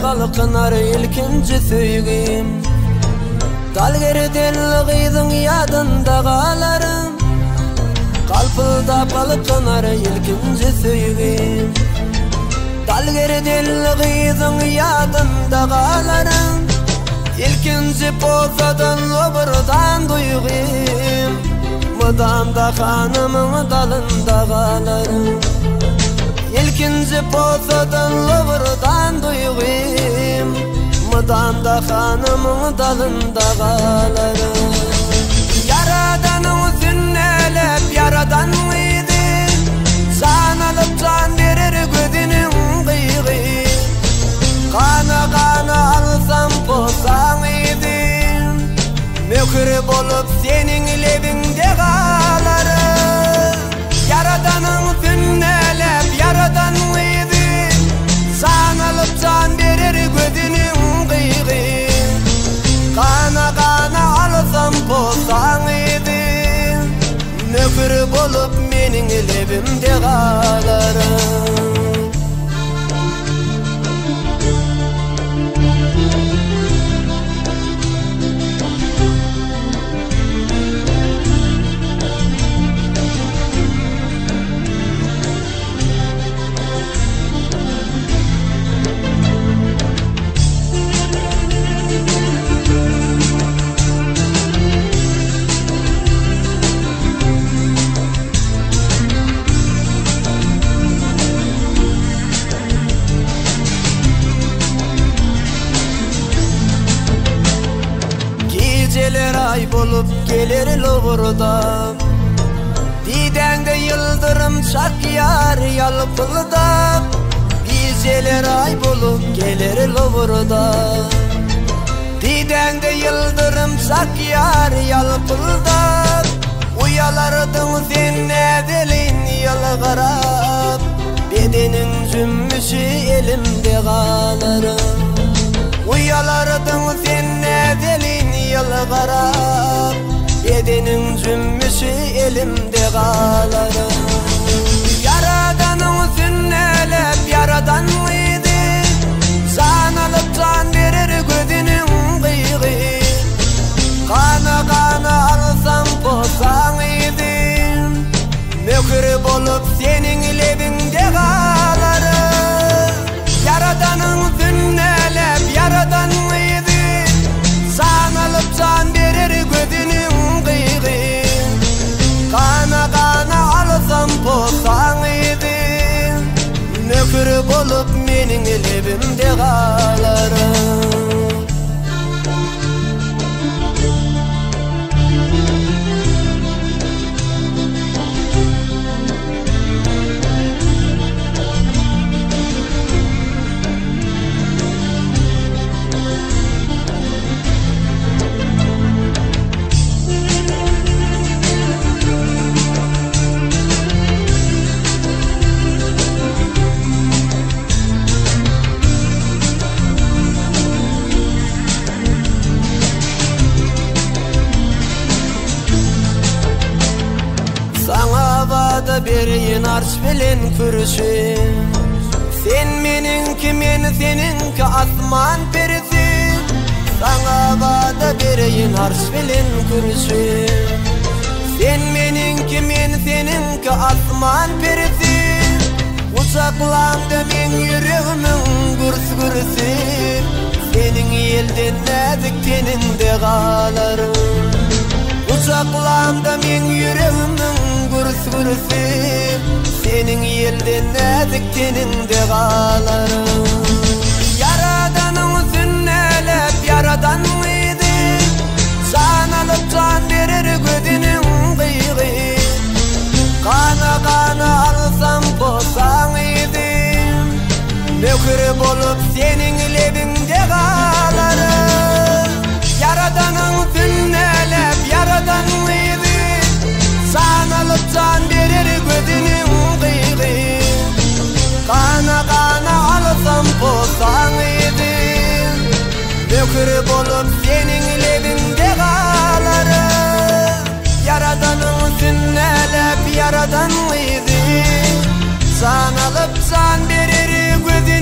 kalkınar ilkinci söygüm. Dalgerden gıydın yadında kalarım, kalpıldap kalkınar ilkinci söygüm. Dalgerden gıydın yadında kalarım, ilkinci pozadan oburdan duygum. Mıdamda hanımın dalında kalarım, ilkinci pozadan oburdan duygum. Mıdamda hanımın dalında kalarım. Yaradanın sünnelep yaradan mıydı, can alıp can verir gözünün kıyğı. Kana kana alsam pozan idin, mükür bolup senin levinde kalarım. Yaradanın sünnelep yaradan mıydı, can alıp can verir gözünün kıyğı. Kana kana alsam pozan idin, mükür bolup menin levimde kalarım. Ay bolup gelir loğurdan, didende yıldırım çakyar yalpıldap. Geceler ay bolup gelir loğurdan, didende yıldırım çakyar yalpıldap. Uyalardın sen nedelin yalgarap, bedenin cümmüşü elimde kalarım. Uyalardın sen nedelin yalgarap, bedenin cümmüşü elimde kalarım. Yaradanın sünnelep yaradan mıydı, can alıp can verir gözünün kıyğı. Kana kana alsam pozan idin, mükür bolup senin levinde kalarım. Yaradanın sünnelep yaradan mıydı, can alıp can verir gözünün kıyğı. Kana kana alsam pozan idin, mükür bolup menin levimde kalarım. Sana bereyim arş bilen kürüşüm, sen meninki men seninki asman perisi. Sana vada bereyim arş bilen kürüşüm, sen meninki men seninki asman perisi. Uçaklandı men yüreğimin gürs gürsi, senin elden nazik teninde kalarım. Uçaklandı men yüreğimin gürs gürsi, senin elden nazik teninde kalarım. Yaradanın sünnelep yaradan mıydı, can alıp can verir gözünün kıyğı. Kana kana alsam pozan idin, mükür bolup senin levinde kalarım. Yaradanın sünnelep yaradan mıydı, can alıp can verir gözünün kıyğı. Kana kana alsam pozan idin, mükür bolup senin levinde kalarım. Yaradanın sünnelep yaradan mıydı, can alıp can verir gözünün